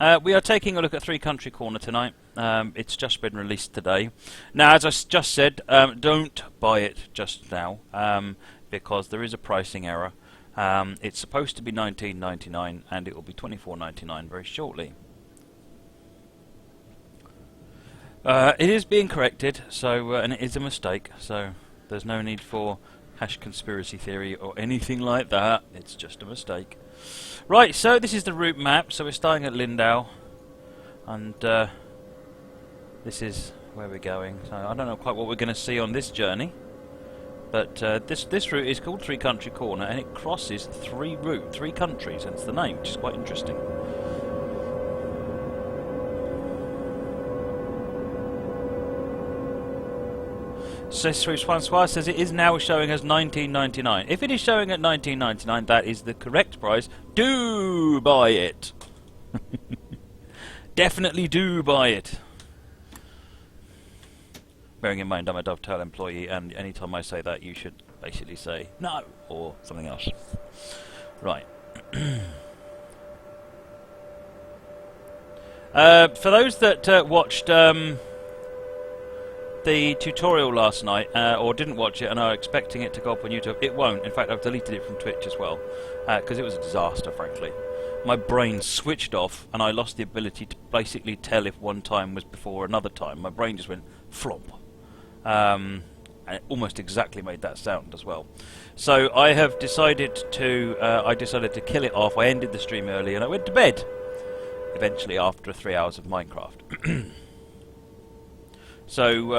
We are taking a look at Three Country Corner tonight. It's just been released today. Now, as I just said, don't buy it just now, because there is a pricing error. It's supposed to be $19.99 and it will be $24.99 very shortly. It is being corrected, so and it is a mistake, so there's no need for #conspiracy theory or anything like that. It's just a mistake. Right, so this is the route map. So we're starting at Lindau, and this is where we're going. So I don't know quite what we're going to see on this journey, but this route is called Three Country Corner, and it crosses three countries, hence the name, which is quite interesting. François says it is now showing as $19.99. If it is showing at $19.99, that is the correct price. Do buy it. Definitely do buy it. Bearing in mind I'm a Dovetail employee, and any time I say that, you should basically say no or something else. Right. For those that watched the tutorial last night, or didn't watch it and are expecting it to go up on YouTube, it won't. In fact, I've deleted it from Twitch as well, because it was a disaster, frankly. My brain switched off and I lost the ability to basically tell if one time was before another time. My brain just went flop. And it almost exactly made that sound as well. So I have decided to kill it off. I ended the stream early and I went to bed, eventually, after 3 hours of Minecraft. So,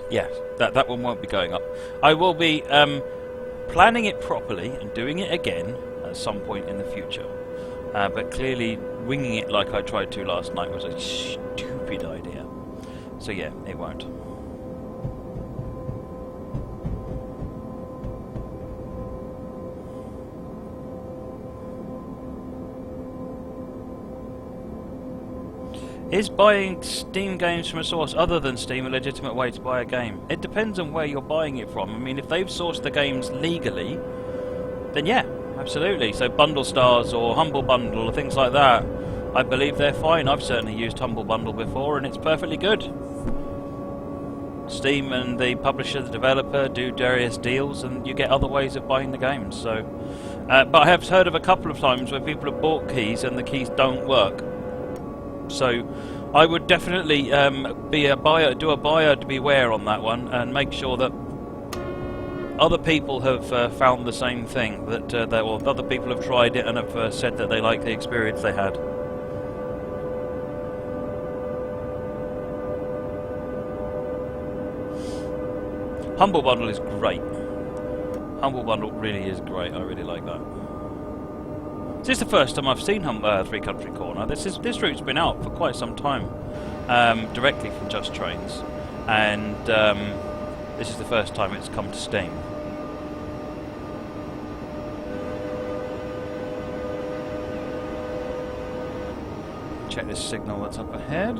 yeah, that one won't be going up. I will be planning it properly and doing it again at some point in the future. But clearly, winging it like I tried to last night was a stupid idea. So yeah, it won't. Is buying Steam games from a source other than Steam a legitimate way to buy a game? It depends on where you're buying it from. I mean, if they've sourced the games legally, then yeah, absolutely. So Bundle Stars or Humble Bundle or things like that, I believe they're fine. I've certainly used Humble Bundle before and it's perfectly good. Steam and the publisher, the developer, do various deals and you get other ways of buying the games. So, but I have heard of a couple of times where people have bought keys and the keys don't work. So I would definitely do a buyer to beware on that one, and make sure that other people have found the same thing, that other people have tried it and have said that they like the experience they had. Humble Bundle is great. Humble Bundle really is great. I really like that. This is the first time I've seen Three Country Corner. This route's been out for quite some time, directly from JustTrains, and this is the first time it's come to Steam. Check this signal that's up ahead.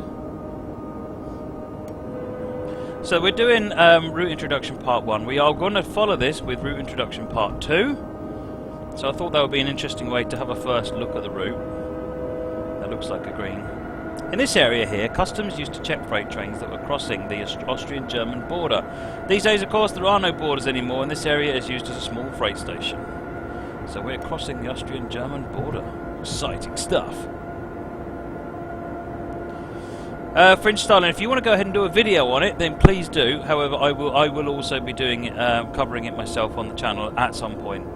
So we're doing Route Introduction Part 1. We are going to follow this with Route Introduction Part 2. So I thought that would be an interesting way to have a first look at the route. That looks like a green. In this area here, customs used to check freight trains that were crossing the Austrian-German border. These days, of course, there are no borders anymore, and this area is used as a small freight station. So we're crossing the Austrian-German border. Exciting stuff. Fringe Starling, if you want to go ahead and do a video on it, then please do. However, I will also be doing covering it myself on the channel at some point.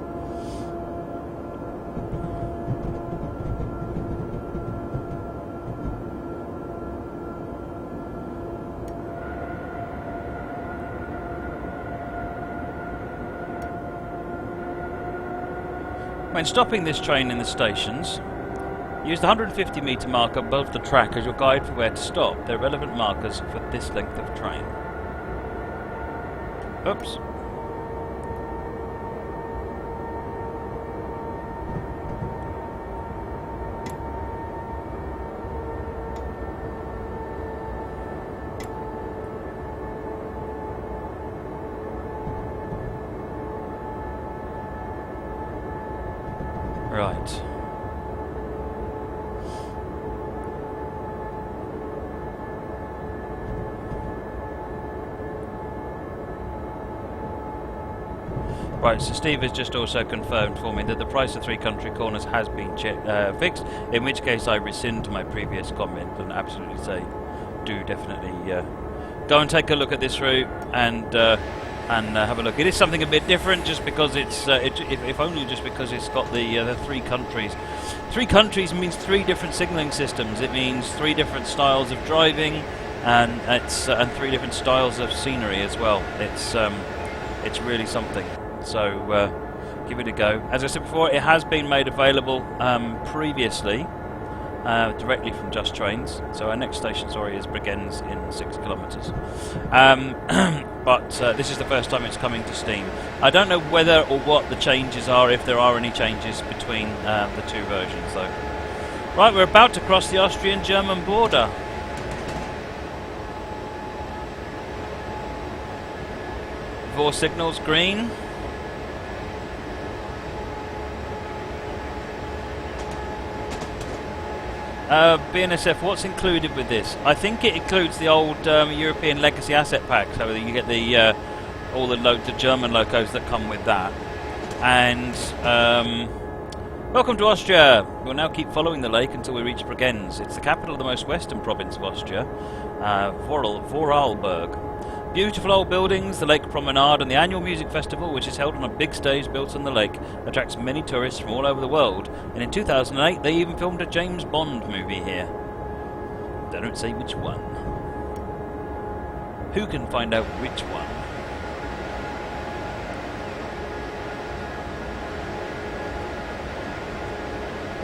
When stopping this train in the stations, use the 150 metre marker above the track as your guide for where to stop. They're relevant markers for this length of train. Oops. Right. Right, so Steve has just also confirmed for me that the price of 3 country corners has been fixed, in which case I rescind my previous comment and absolutely say, do definitely go and take a look at this route and have a look. It is something a bit different, just because it's, if only just because it's got the 3 countries. 3 countries means 3 different signalling systems. It means 3 different styles of driving, and it's and 3 different styles of scenery as well. It's really something. So give it a go. As I said before, it has been made available previously directly from JustTrains. So our next station, sorry, is Bregenz in 6 kilometres. But this is the first time it's coming to Steam. I don't know whether or what the changes are, if there are any changes between the 2 versions though. Right, we're about to cross the Austrian-German border. Four signals green. BNSF, what's included with this? I think it includes the old European Legacy Asset Pack, so you get the all the German locos that come with that. And welcome to Austria. We'll now keep following the lake until we reach Bregenz. It's the capital of the most western province of Austria, Vorarlberg. Beautiful old buildings, the lake promenade, and the annual music festival, which is held on a big stage built on the lake, attracts many tourists from all over the world. And in 2008, they even filmed a James Bond movie here. They don't say which one. Who can find out which one?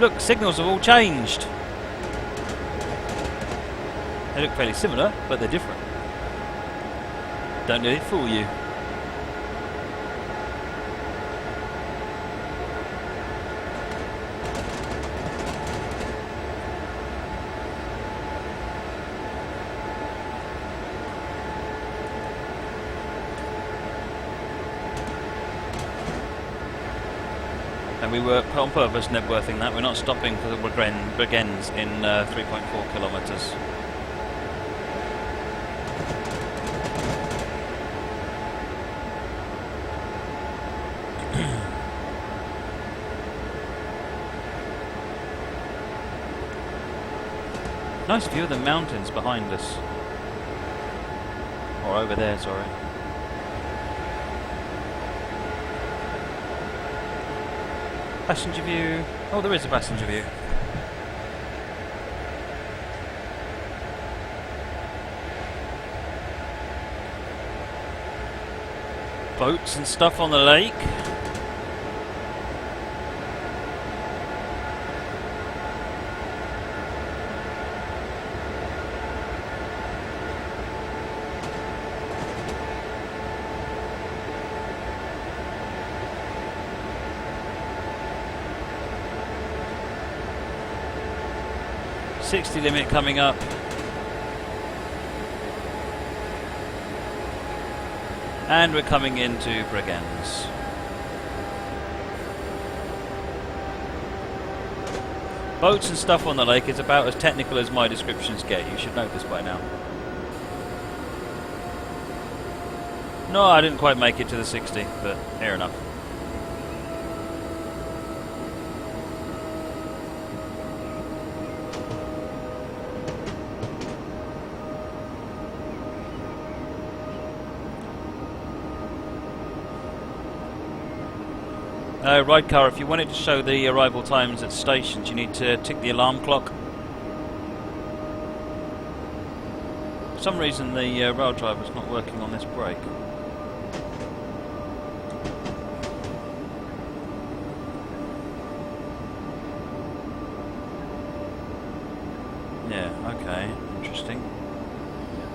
Look, signals have all changed. They look fairly similar, but they're different. Don't let it fool you. And we were on purpose networking that. We're not stopping for the Bregenz in 3.4 kilometres. Nice view of the mountains behind us. Or over there, sorry. Passenger view. Oh, there is a passenger view. Boats and stuff on the lake. .60 limit coming up. And we're coming into Bregenz. Boats and stuff on the lake is about as technical as my descriptions get. You should know this by now. No, I didn't quite make it to the 60, but fair enough. Ride car, if you wanted to show the arrival times at stations, you need to tick the alarm clock. For some reason the rail driver's not working on this brake. Yeah, okay, interesting.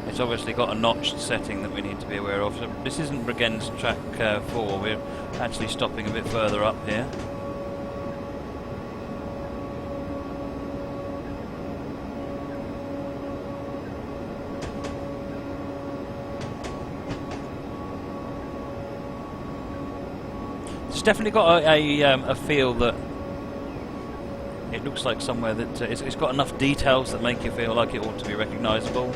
It's obviously got a notched setting that we need to be aware of. So this isn't Bregenz track 4, we're actually stopping a bit further up here. It's definitely got a feel that it looks like somewhere that it's got enough details that make you feel like it ought to be recognisable.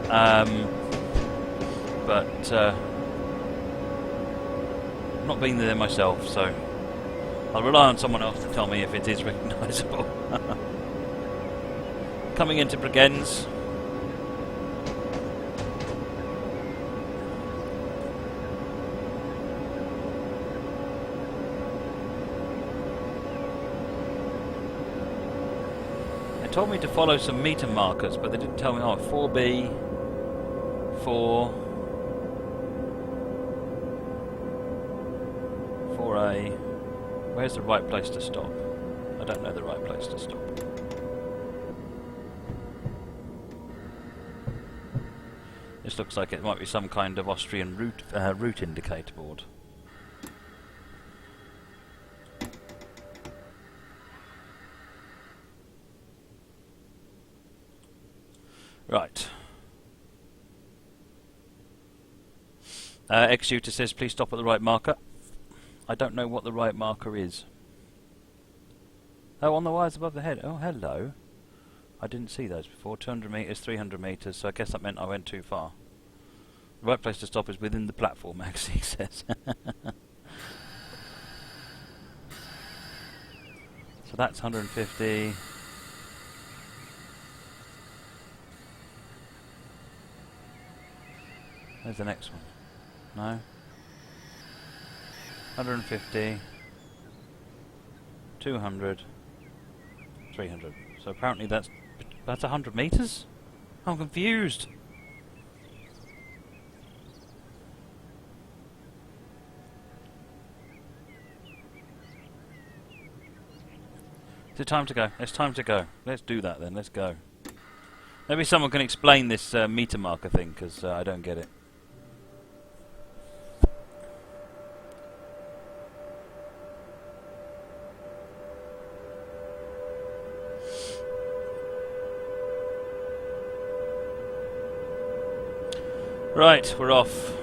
But not been there myself, so I'll rely on someone else to tell me if it is recognisable. Coming into Bregenz. They told me to follow some meter markers, but they didn't tell me. Oh, 4B, 4, 4A. Where's the right place to stop? I don't know the right place to stop. This looks like it might be some kind of Austrian route indicator board. Right. X-Shooter says, please stop at the right marker. I don't know what the right marker is. Oh, on the wires above the head. Oh, hello. I didn't see those before. 200 metres, 300 metres, so I guess that meant I went too far. The right place to stop is within the platform, Maxie says. So that's 150. Where's the next one? No? 150. 200. 300. So apparently that's 100 metres? I'm confused. Is it time to go? It's time to go. Let's do that then. Let's go. Maybe someone can explain this meter marker thing, because I don't get it. Right, we're off.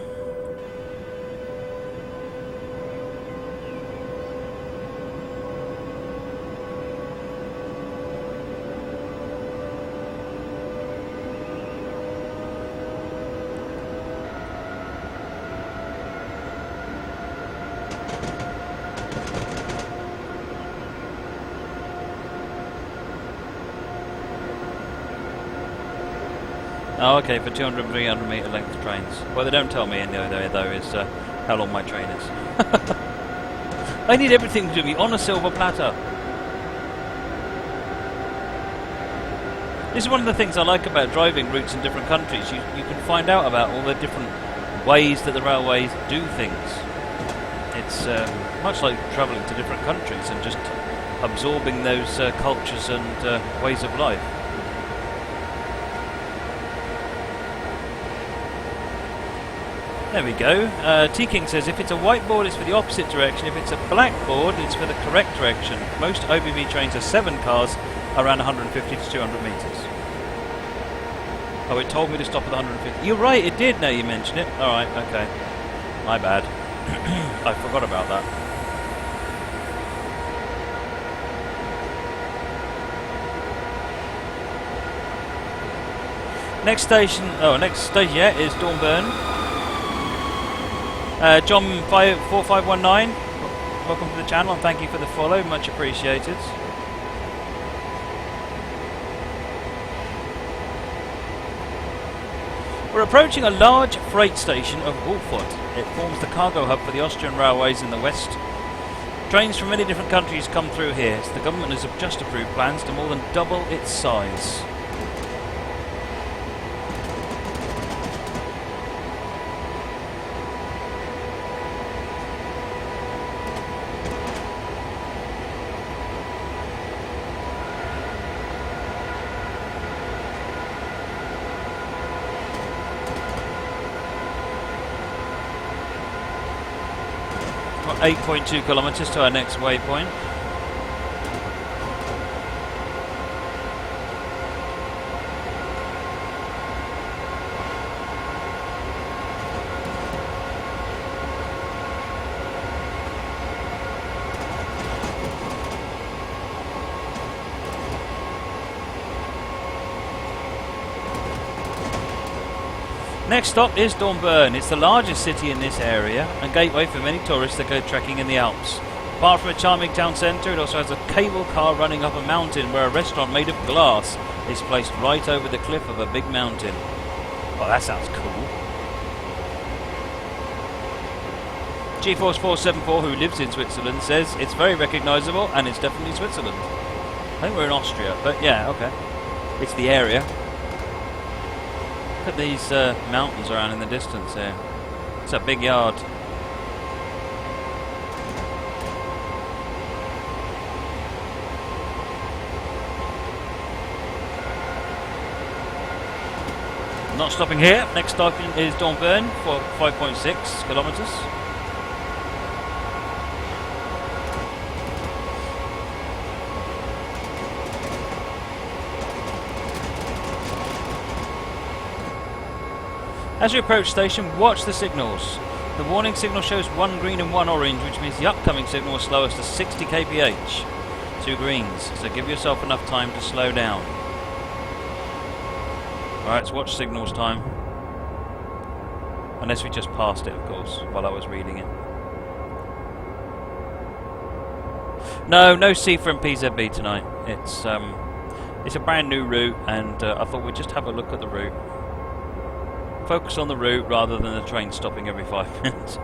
Oh, okay, for 200 and 300 metre length trains. What they don't tell me in there, though, is how long my train is. I need everything to be on a silver platter. This is one of the things I like about driving routes in different countries. You can find out about all the different ways that the railways do things. It's much like travelling to different countries and just absorbing those cultures and ways of life. There we go. T-King says, if it's a white board, it's for the opposite direction. If it's a black board, it's for the correct direction. Most OBB trains are 7 cars, around 150 to 200 metres. Oh, it told me to stop at 150. You're right, it did now you mention it. Alright, okay. My bad. I forgot about that. Next station, yeah, is Dornbirn. John 4519, welcome to the channel and thank you for the follow, much appreciated. We're approaching a large freight station of Wolfurt. It forms the cargo hub for the Austrian railways in the west. Trains from many different countries come through here, so the government has just approved plans to more than double its size. Got 8.2 kilometres to our next waypoint. Next stop is Dornbirn. It's the largest city in this area and gateway for many tourists that go trekking in the Alps. Apart from a charming town centre, it also has a cable car running up a mountain where a restaurant made of glass is placed right over the cliff of a big mountain. Oh, that sounds cool. GeForce 474, who lives in Switzerland, says it's very recognisable and it's definitely Switzerland. I think we're in Austria, but yeah, okay. It's the area. Look at these mountains around in the distance here. It's a big yard. Not stopping here. Next stop is Dornbirn for 5.6 kilometres. As you approach station, watch the signals. The warning signal shows 1 green and 1 orange, which means the upcoming signal will slow us to 60 kph. 2 greens, so give yourself enough time to slow down. Alright, it's watch signals time. Unless we just passed it, of course, while I was reading it. No C from PZB tonight. It's a brand new route, and I thought we'd just have a look at the route. Focus on the route rather than the train stopping every 5 minutes.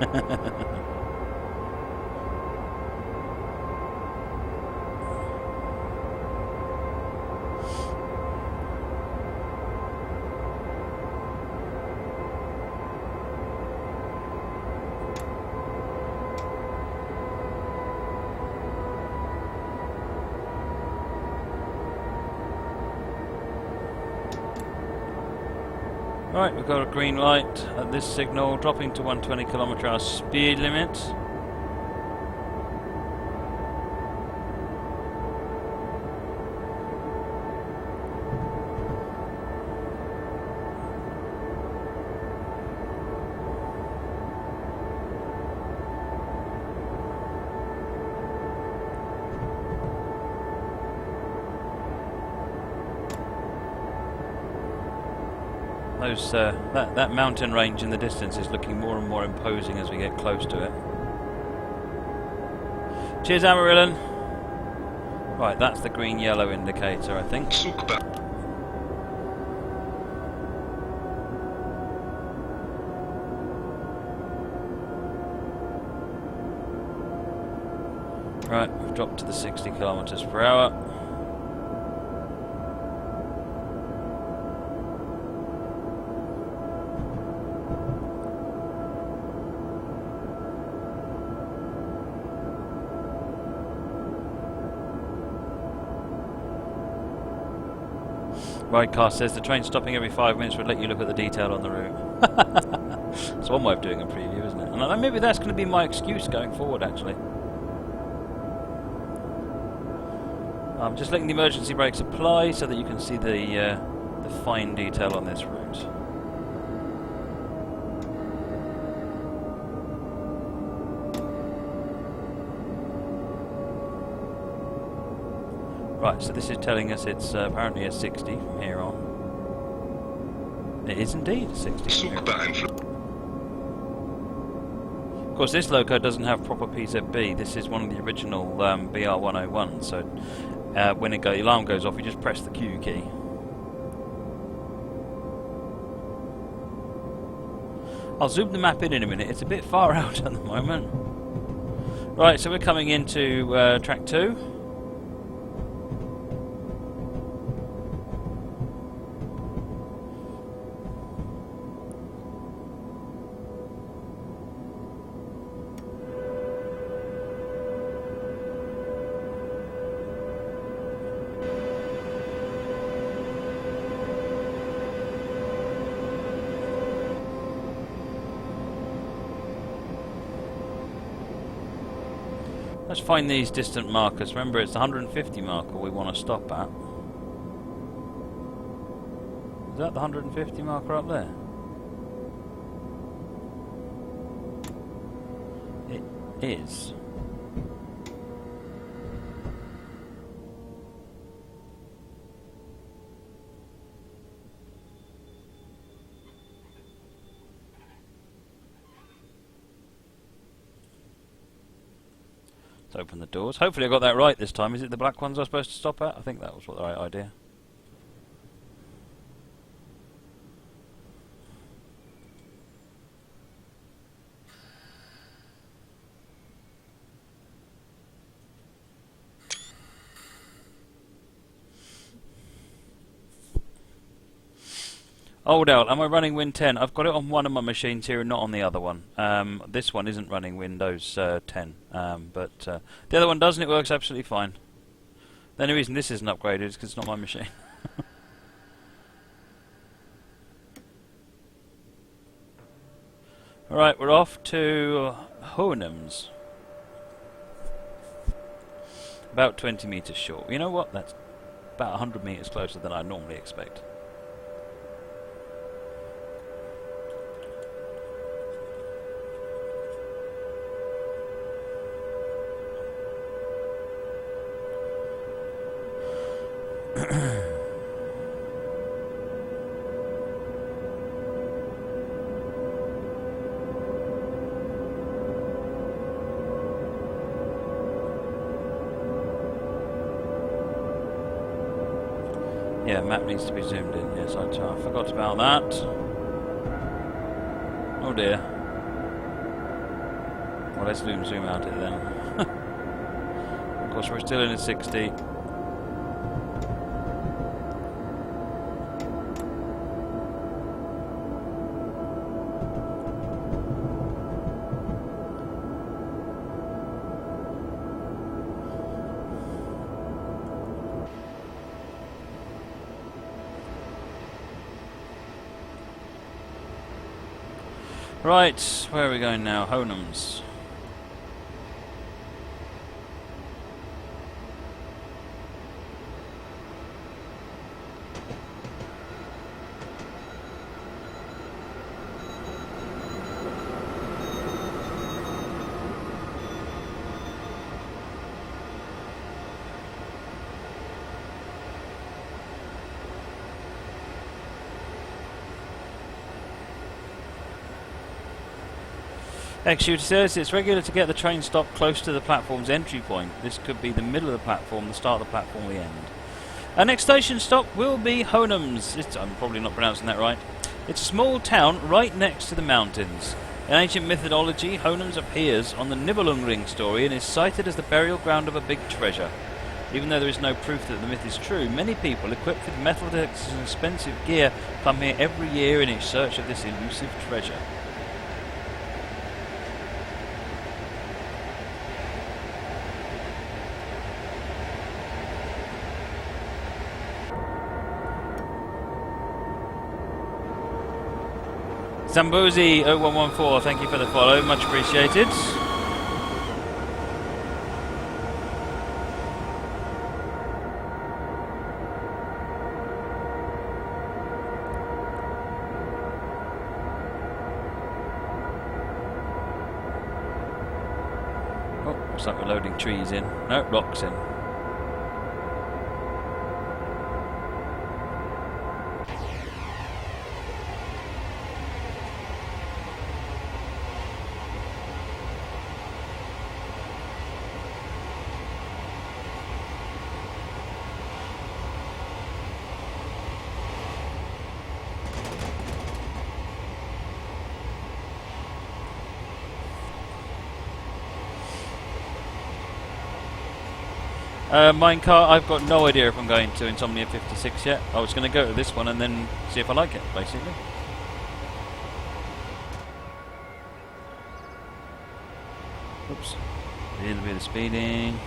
Right, we've got a green light at this signal, dropping to 120 km/h speed limit. That mountain range in the distance is looking more and more imposing as we get close to it. Cheers, Amarillan. Right, that's the green-yellow indicator, I think. Right, we've dropped to the 60 km/h. Ridecast says the train stopping every 5 minutes would let you look at the detail on the route. It's one way of doing a preview, isn't it? And maybe that's going to be my excuse going forward, actually. I'm just letting the emergency brakes apply so that you can see the fine detail on this route. Right, so this is telling us it's apparently a 60 from here on. It is indeed a 60 from here on. Of course, this loco doesn't have proper PZB. This is one of the original BR101, so when the alarm goes off, you just press the Q key. I'll zoom the map in a minute. It's a bit far out at the moment. Right, so we're coming into track 2. Let's find these distant markers. Remember, it's the 150 marker we want to stop at. Is that the 150 marker up there? It is. Let's open the doors. Hopefully I got that right this time. Is it the black ones I'm supposed to stop at? I think that was the right idea. Old Owl, am I running Win 10? I've got it on one of my machines here and not on the other one. This one isn't running Windows 10, but the other one does and it works absolutely fine. The only reason this isn't upgraded is because it's not my machine. Alright, we're off to Hoonham's. About 20 metres short. You know what? That's about 100 metres closer than I normally expect. Yeah, map needs to be zoomed in. Yes, I forgot about that. Oh dear. Well, let's zoom out it then. Of course, we're still in a 60. Right, where are we going now? Hoonham's. X-Shooter says it's regular to get the train stopped close to the platform's entry point. This could be the middle of the platform, the start of the platform, the end. Our next station stop will be Hoonham's. I'm probably not pronouncing that right. It's a small town right next to the mountains. In ancient mythology, Hoonham's appears on the Nibelung story and is cited as the burial ground of a big treasure. Even though there is no proof that the myth is true, many people equipped with metal detectors and expensive gear come here every year in search of this elusive treasure. Zambozi 0114, thank you for the follow, much appreciated. Oh, looks like we're loading trees in. No, rocks in. Minecart, I've got no idea if I'm going to Insomnia 56 yet. I was going to go to this one and then see if I like it, basically. Oops. A little bit of speeding.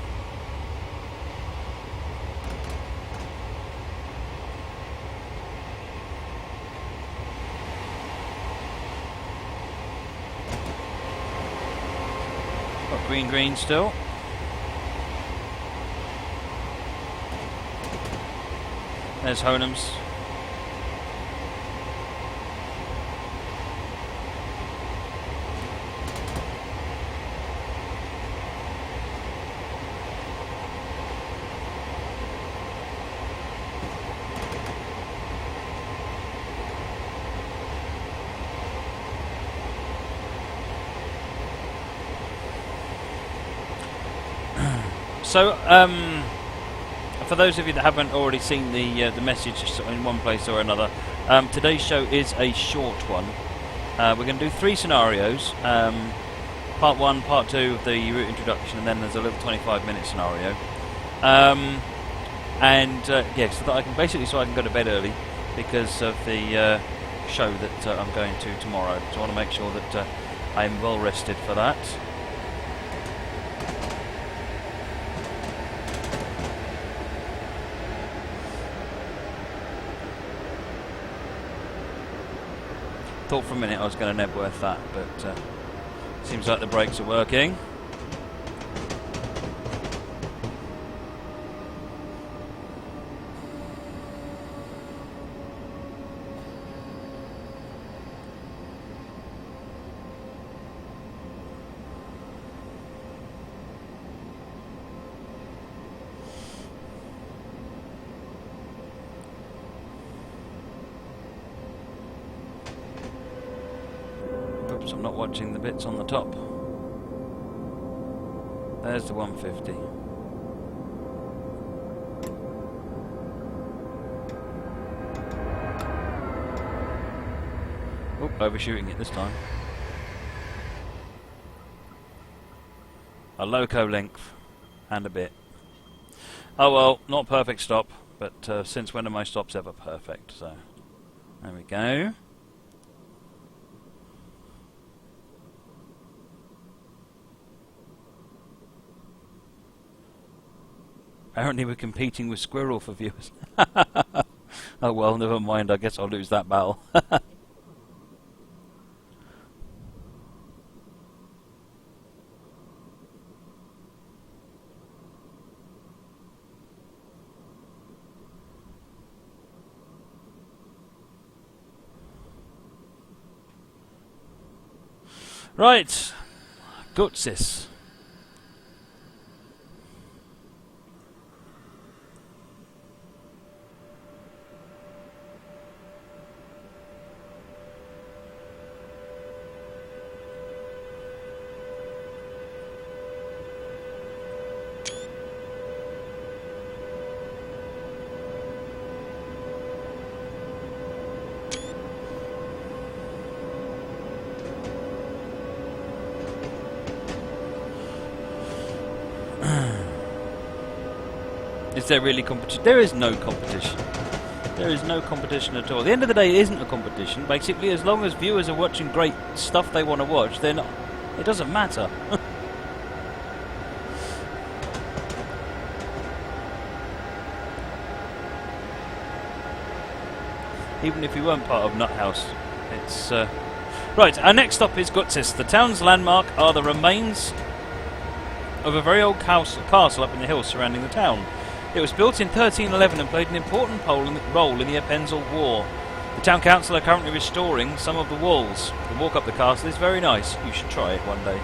Got green still. There's Hoonham's. So, for those of you that haven't already seen the message in one place or another, today's show is a short one. We're going to do 3 scenarios. Part 1, Part 2 of the route introduction, and then there's a little 25-minute scenario. Yeah, so that I can go to bed early because of the show that I'm going to tomorrow. So I want to make sure that I'm well rested for that. Thought for a minute I was going to Nebworth that, but seems like the brakes are working. Oops, I'm not watching the bits on the top. There's the 150. Oop, overshooting it this time. A loco length and a bit. Oh well, not perfect stop, but since when are my stops ever perfect? So there we go. Apparently we're competing with Squirrel for viewers. Oh well, never mind, I guess I'll lose that battle. Right, Gutsis. Is there really competition? There is no competition. There is no competition at all. At the end of the day, it isn't a competition. Basically, as long as viewers are watching great stuff they want to watch, then it doesn't matter. Even if we weren't part of Nuthouse, it's... Right, our next stop is Gutsis. The town's landmark are the remains of a very old castle up in the hills surrounding the town. It was built in 1311 and played an important role in the Appenzell War. The town council are currently restoring some of the walls. The walk up the castle is very nice. You should try it one day.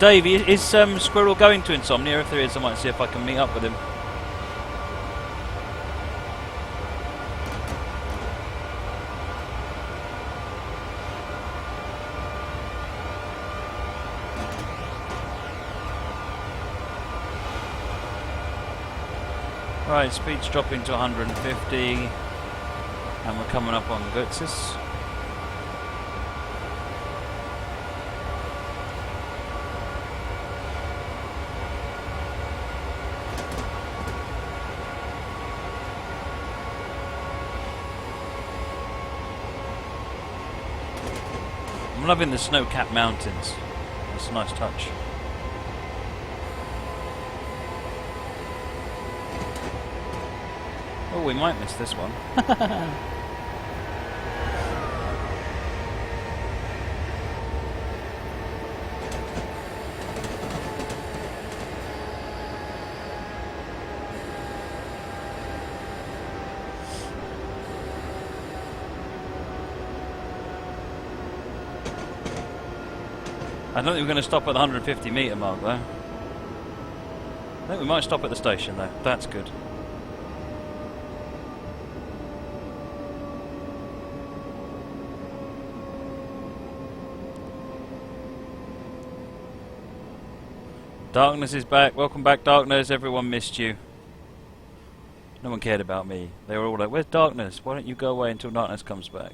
Dave, is Squirrel going to Insomnia? If there is, I might see if I can meet up with him. Right, speed's dropping to 150, and we're coming up on Gutsis. I'm loving the snow-capped mountains. That's a nice touch. Oh, we might miss this one. I don't think we're going to stop at the 150 metre mark though. think we might stop at the station though. That's good. Darkness is back. Welcome back, Darkness. Everyone missed you. No one cared about me. They were all like, where's Darkness? Why don't you go away until Darkness comes back?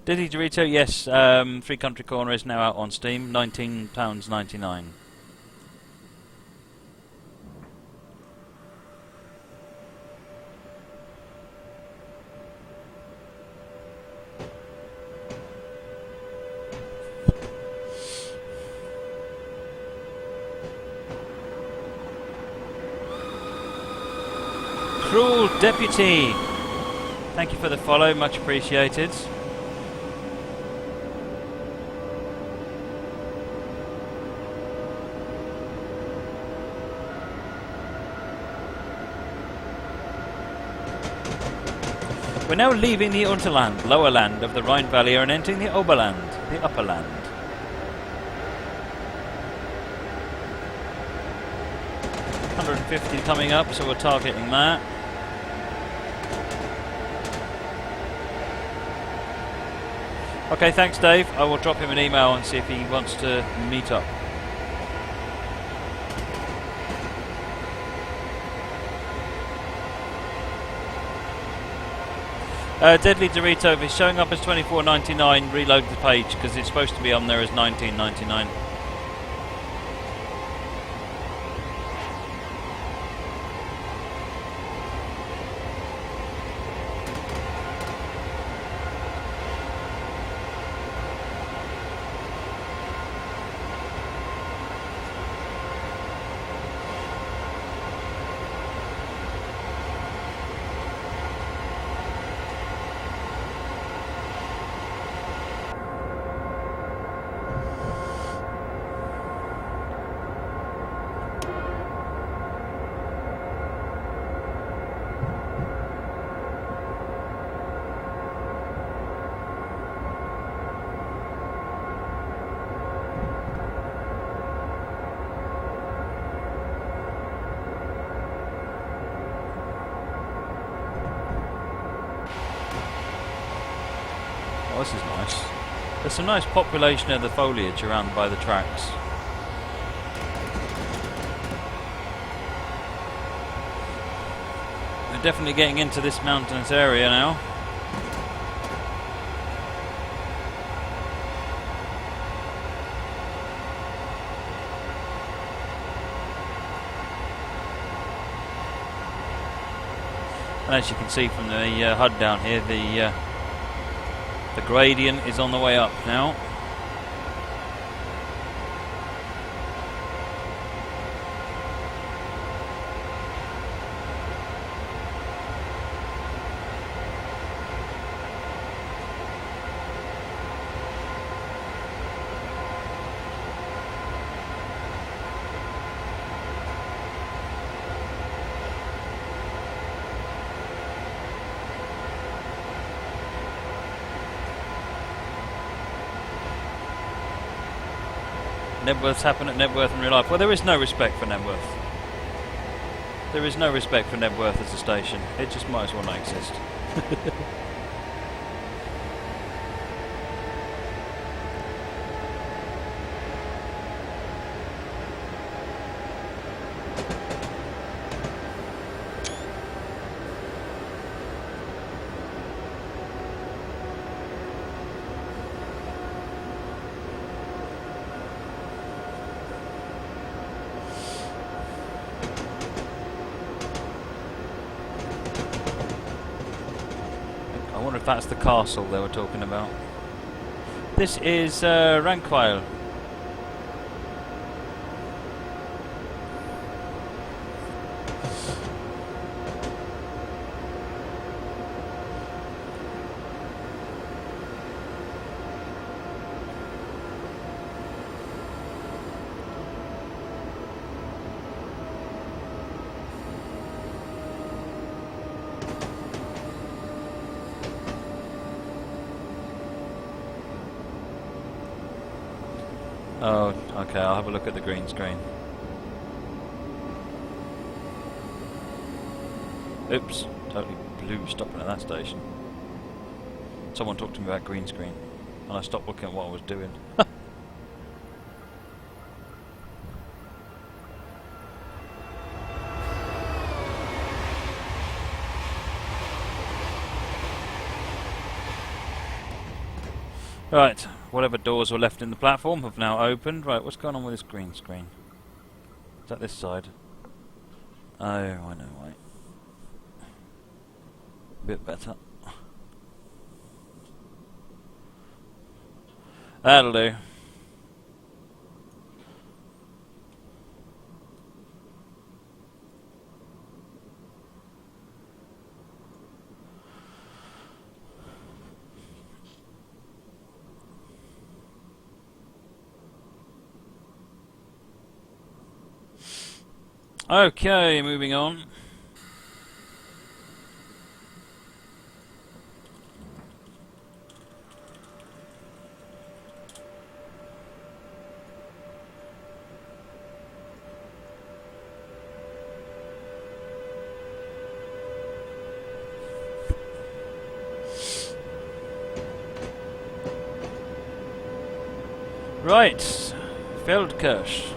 Diddy Dorito, yes, Free Country Corner is now out on Steam, £19.99. Cruel Deputy, thank you for the follow, much appreciated. We're now leaving the Unterland, lower land of the Rhine Valley and entering the Oberland, the upper land. $150 coming up, so we're targeting that. Okay, thanks Dave. I will drop him an email and see if he wants to meet up. Deadly Dorito, if it's showing up as $24.99, reload the page because it's supposed to be on there as $19.99. Oh, this is nice. There's some nice population of the foliage around by the tracks. We're definitely getting into this mountainous area now. And as you can see from the HUD down here, the gradient is on the way up now. Nebworths happen at Nebworth in real life. Well, there is no respect for Nebworth. There is no respect for Nebworth as a station. It just might as well not exist. wonder if that's the castle they were talking about. This is Rankwile. Oh, okay, I'll have a look at the green screen. Oops, totally blew stopping at that station. Someone talked to me about green screen, and I stopped looking at what I was doing. Right, whatever doors were left in the platform have now opened. Right, what's going on with this green screen? Is that this side? Oh, I know, right. Bit better. That'll do. Okay, moving on. Right, Feldkirch.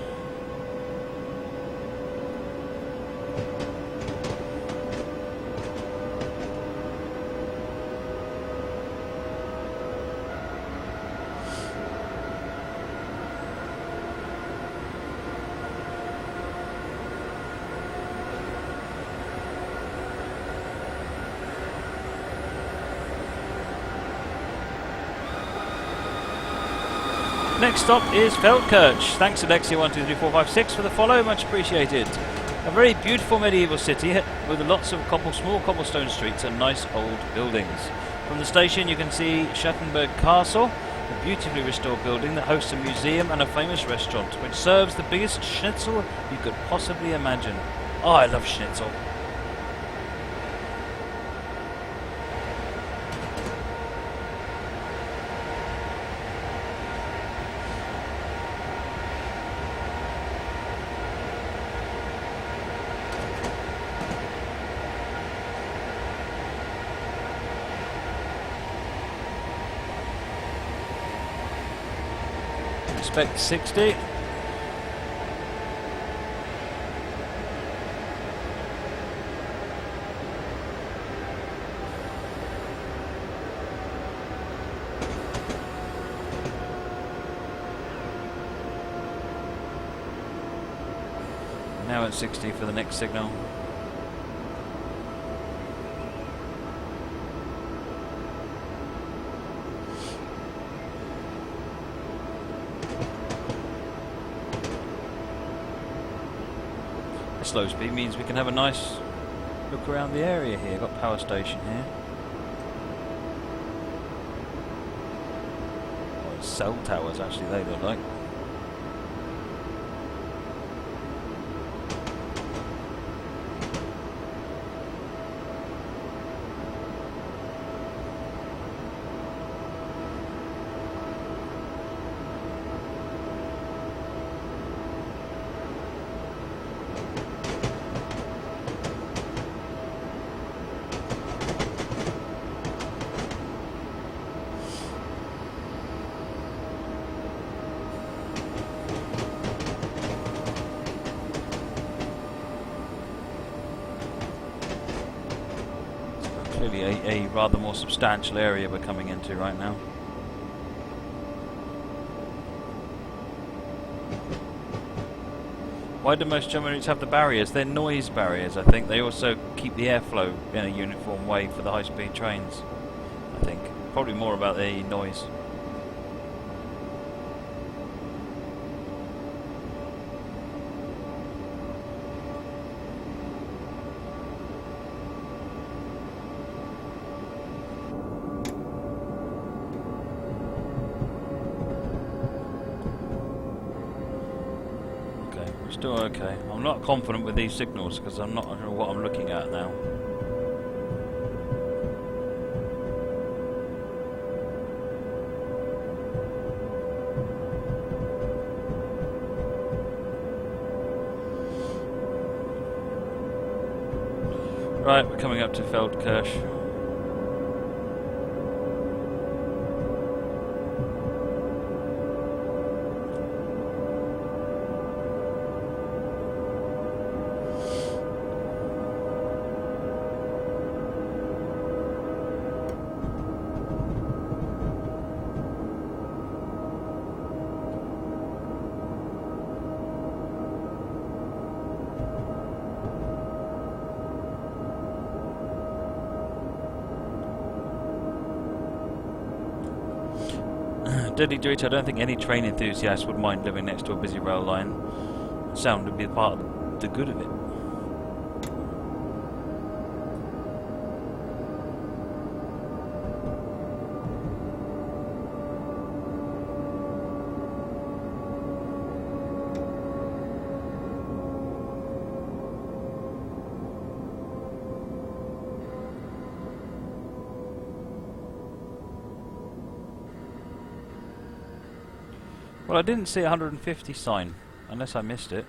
Next stop is Feldkirch. Thanks Alexia123456 for the follow, much appreciated. A very beautiful medieval city with lots of small cobblestone streets and nice old buildings. From the station you can see Schattenberg Castle, a beautifully restored building that hosts a museum and a famous restaurant which serves the biggest schnitzel you could possibly imagine. Oh, I love schnitzel. Expect 60. Now at 60 for the next signal. Slow speed means we can have a nice look around the area here. Got power station here. Oh, cell towers actually they look like. Clearly a rather more substantial area we're coming into right now. Why do most German routes have the barriers? They're noise barriers, I think. They also keep the airflow in a uniform way for the high-speed trains. probably more about the noise. Still okay. I'm not confident with these signals because I'm not sure what I'm looking at now. Right, we're coming up to Feldkirch. Deadly Dorito, I don't think any train enthusiast would mind living next to a busy rail line. Sound would be part of the good of it. Well, I didn't see a 150 sign, unless I missed it.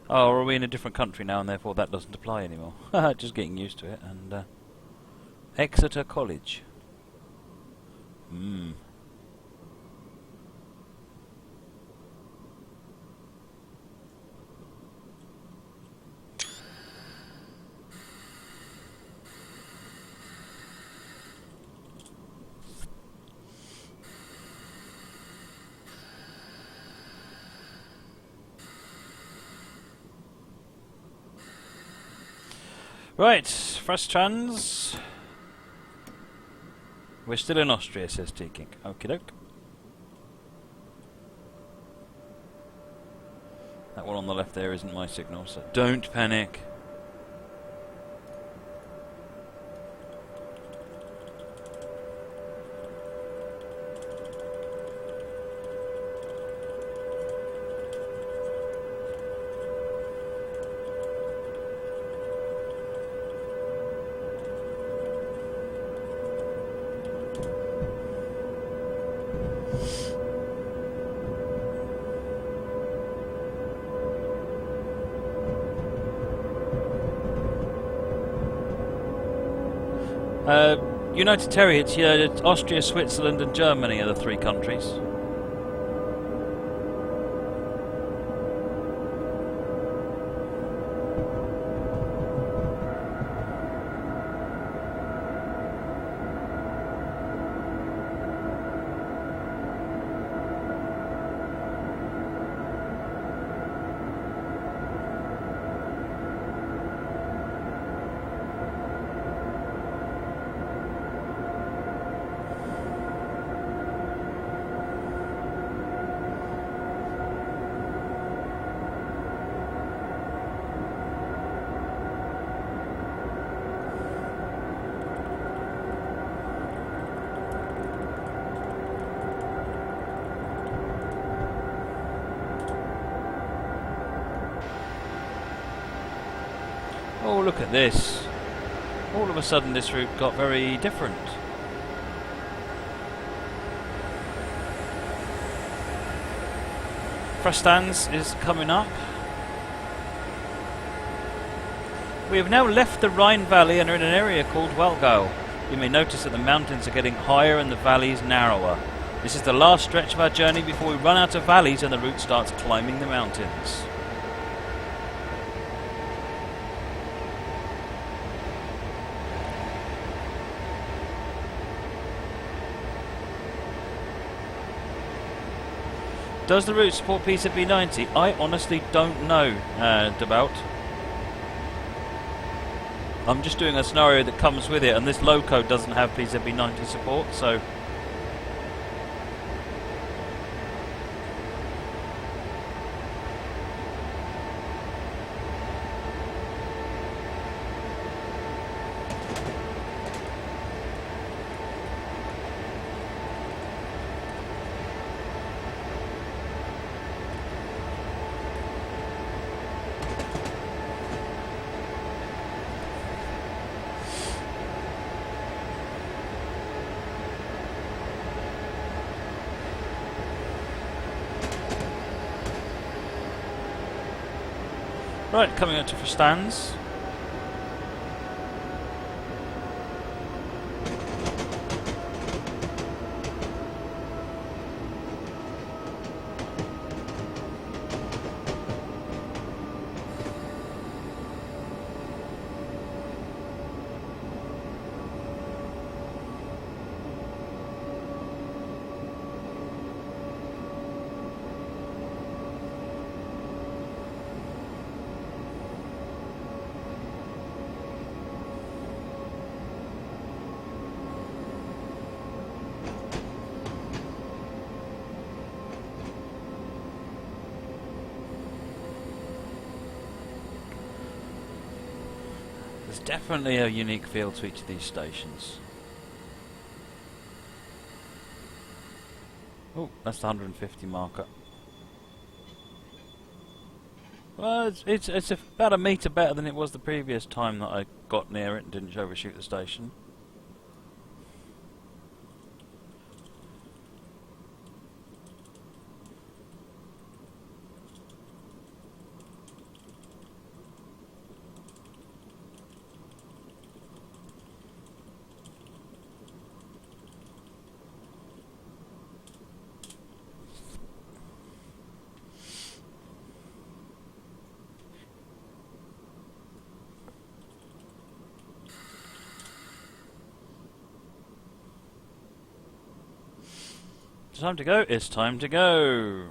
Oh, are we in a different country now and therefore that doesn't apply anymore? Just getting used to it. And Exeter College. Right, JustTrains. We're still in Austria, says T-King. Okie doke. That one on the left there isn't my signal, so don't panic. United Territories, yeah, Austria, Switzerland and Germany are the three countries. Oh, look at this. All of a sudden this route got very different. Frastans is coming up. We have now left the Rhine Valley and are in an area called Walgau. You may notice that the mountains are getting higher and the valleys narrower. This is the last stretch of our journey before we run out of valleys and the route starts climbing the mountains. Does the route support PCB90? I honestly don't know, Devout. I'm just doing a scenario that comes with it, and this loco doesn't have PCB90 support, so... Right, coming up to for stands. There's definitely a unique feel to each of these stations. Oh, that's the 150 marker. Well, it's about a metre better than it was the previous time that I got near it and didn't overshoot the station. Time to go, it's time to go.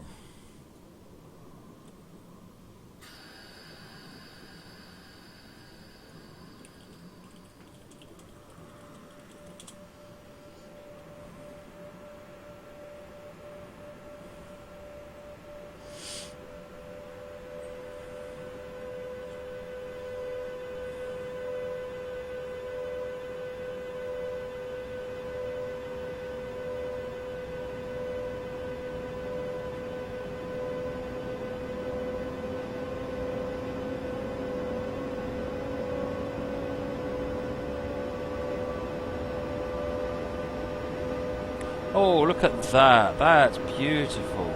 Oh, look at that. That's beautiful.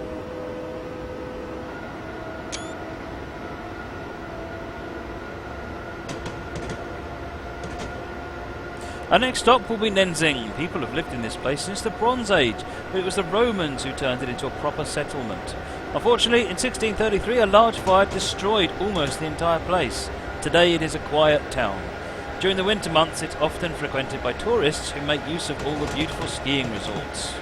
Our next stop will be Nenzing. People have lived in this place since the Bronze Age, but it was the Romans who turned it into a proper settlement. Unfortunately, in 1633, a large fire destroyed almost the entire place. Today it is a quiet town. During the winter months, it's often frequented by tourists who make use of all the beautiful skiing resorts.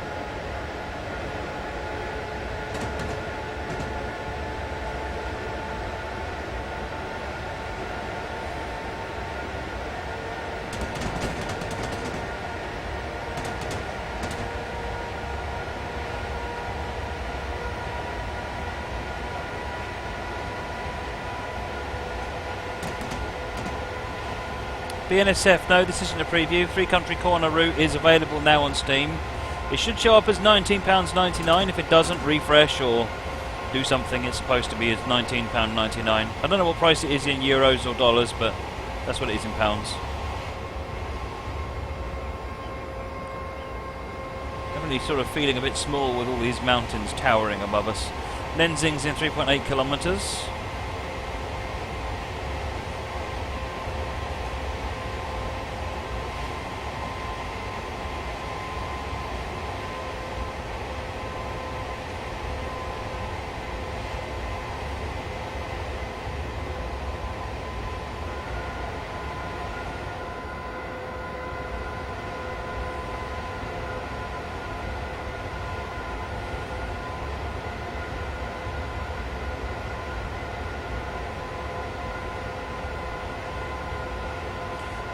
BNSF, no, this isn't a preview. Three Country Corner route is available now on Steam. It should show up as £19.99. If it doesn't, refresh or do something. It's supposed to be as £19.99. I don't know what price it is in euros or dollars, but that's what it is in pounds. Definitely sort of feeling a bit small with all these mountains towering above us. Nenzing's in 3.8 kilometres.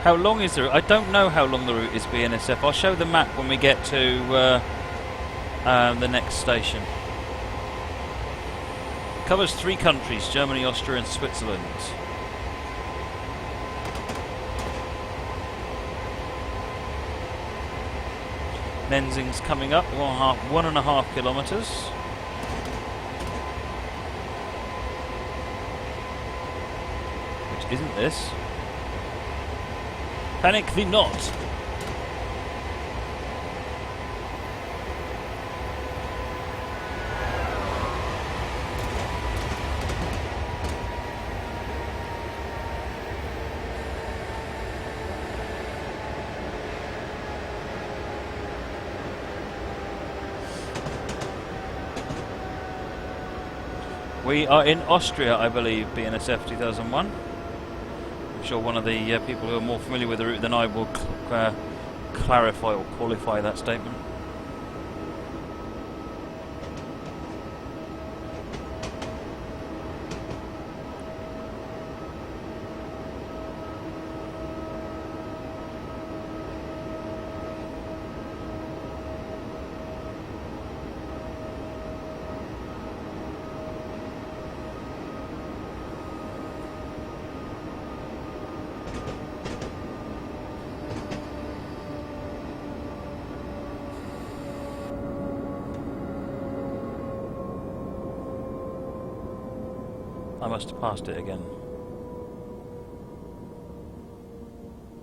How long is the route? I don't know how long the route is, BNSF. I'll show the map when we get to the next station. Covers 3 countries, Germany, Austria and Switzerland. Menzing's coming up, 1.5 kilometres. Which isn't this. Panic thee not! We are in Austria, I believe, BNSF 2001. I'm sure one of the people who are more familiar with the route than I will clarify or qualify that statement. I must have passed it again.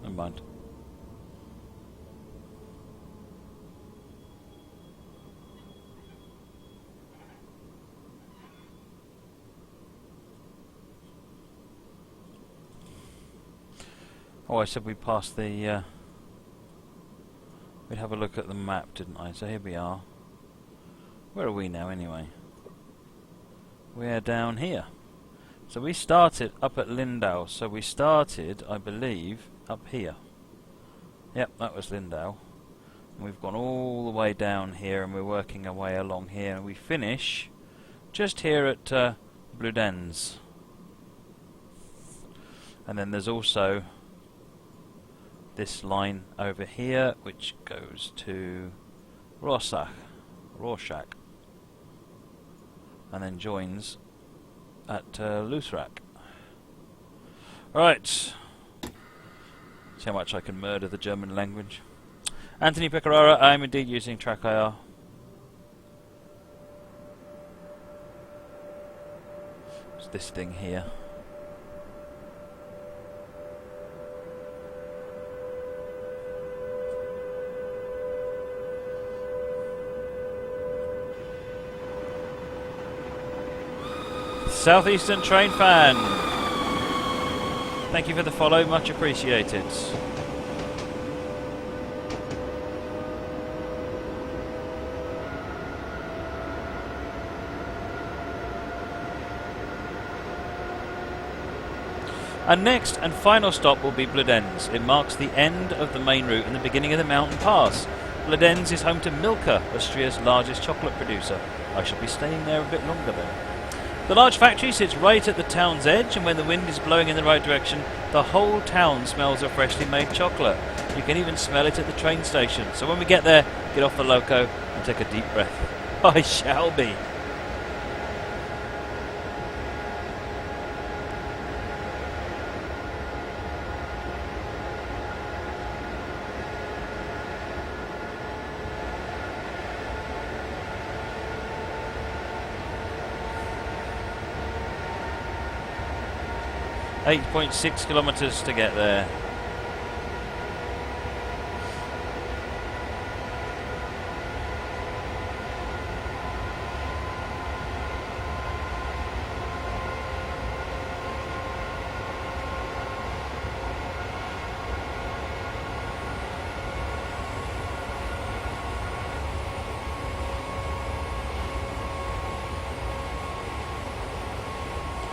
Never mind. Oh, I said we passed the... we'd have a look at the map, didn't I? So here we are. Where are we now, anyway? We're down here. So we started up at Lindau. So we started, I believe, up here. Yep, that was Lindau. And we've gone all the way down here, and we're working our way along here, and we finish just here at Bludenz. And then there's also this line over here, which goes to Rorschach, and then joins at Lusrak. Right. See how much I can murder the German language. Anthony Pecoraro, I'm indeed using TrackIR. It's this thing here. Southeastern Train Fan, thank you for the follow, much appreciated. Our next and final stop will be Bludenz. It marks the end of the main route and the beginning of the mountain pass. Bludenz is home to Milka, Austria's largest chocolate producer. I shall be staying there a bit longer then. The large factory sits right at the town's edge, and when the wind is blowing in the right direction, the whole town smells of freshly made chocolate. You can even smell it at the train station. So when we get there, get off the loco and take a deep breath. I shall be. .6 kilometres to get there.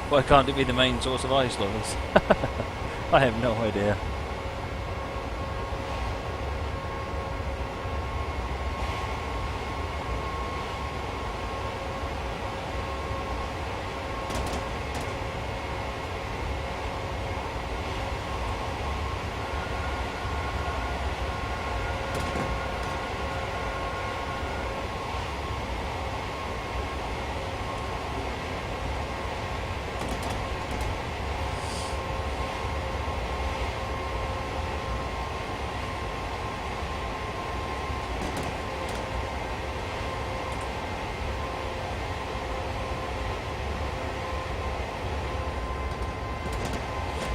Why can't it be the main source of ice levels? I have no idea.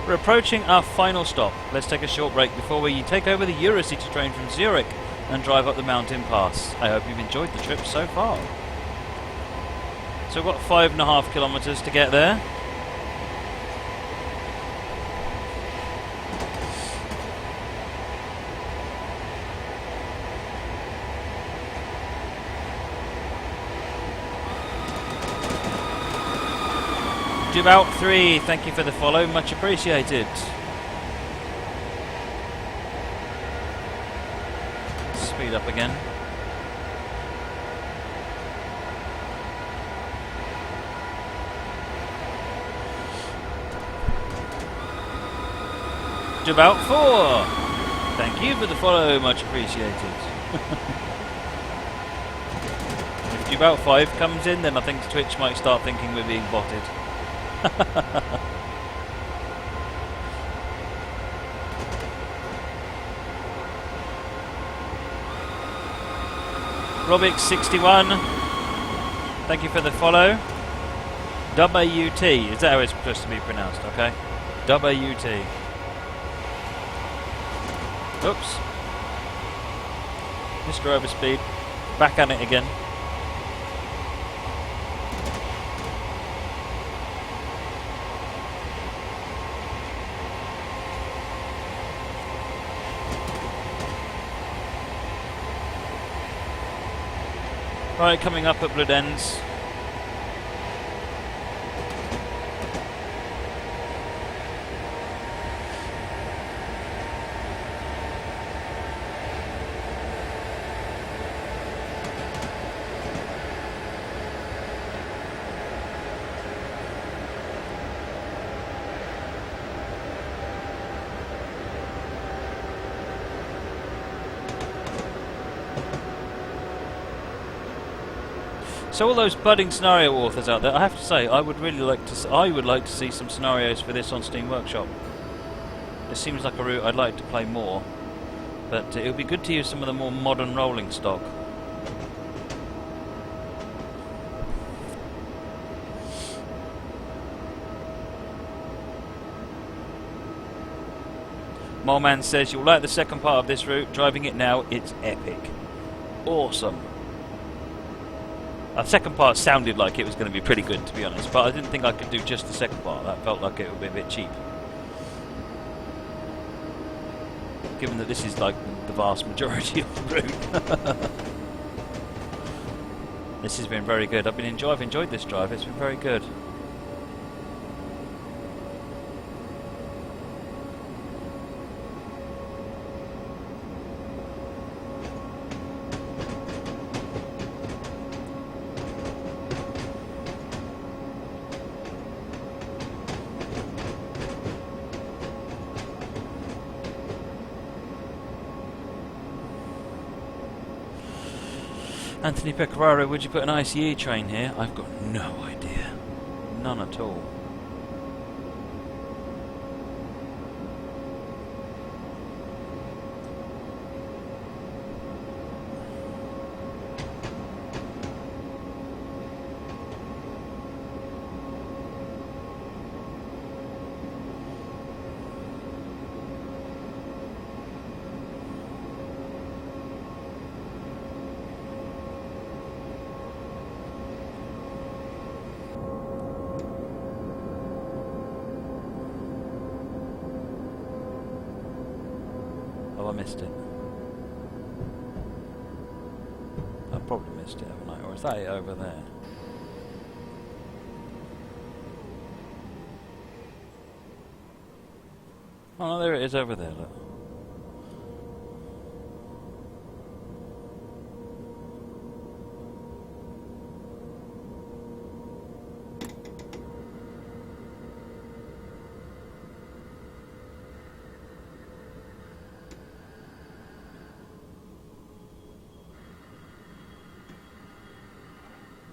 We're approaching our final stop. Let's take a short break before we take over the Eurocity train from Zurich and drive up the mountain pass. I hope you've enjoyed the trip so far. So we've got 5.5 kilometres to get there. About 3, thank you for the follow, much appreciated. Speed up again. About 4, thank you for the follow, much appreciated. If about 5 comes in, then I think Twitch might start thinking we're being botted. Robix61, thank you for the follow. W-A-U-T, is that how it's supposed to be pronounced? Okay. W-A-U-T. Oops. Mr. Overspeed, back at it again. Right, coming up at Blood Ends. So all those budding scenario authors out there, I have to say, I would like to see some scenarios for this on Steam Workshop. It seems like a route I'd like to play more, but it would be good to use some of the more modern rolling stock. Moleman says you'll like the second part of this route. Driving it now, it's epic. Awesome. The second part sounded like it was going to be pretty good, to be honest, but I didn't think I could do just the second part. That felt like it would be a bit cheap. Given that this is like the vast majority of the route. This has been very good. I've enjoyed this drive. It's been very good. Anthony Pecoraro, would you put an ICE train here? I've got no idea. None at all. I missed it. I probably missed it, haven't I? Or is that it over there? Oh no, there it is over there, look.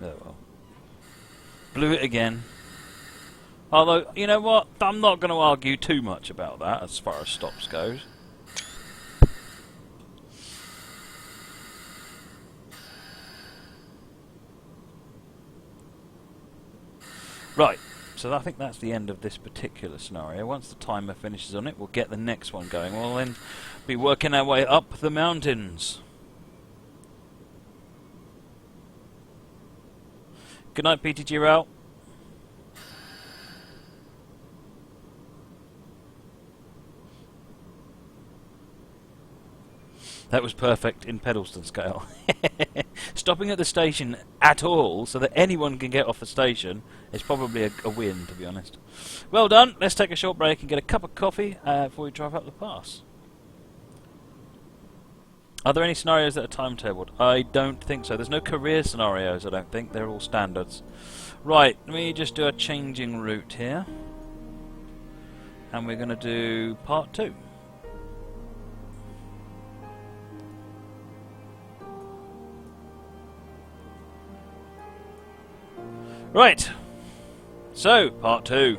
Oh well. Blew it again. Although, you know what? I'm not going to argue too much about that as far as stops goes. Right. so I think that's the end of this particular scenario. Once the timer finishes on it, we'll get the next one going. We'll then be working our way up the mountains. Good night, PTG Rail. That was perfect in Pedalston scale. Stopping at the station at all so that anyone can get off the station is probably a win, to be honest. Well done. Let's take a short break and get a cup of coffee before we drive up the pass. Are there any scenarios that are timetabled? I don't think so. There's no career scenarios, I don't think. They're all standards. Right, let me just do a changing route here. And we're going to do part 2. Right, so part 2.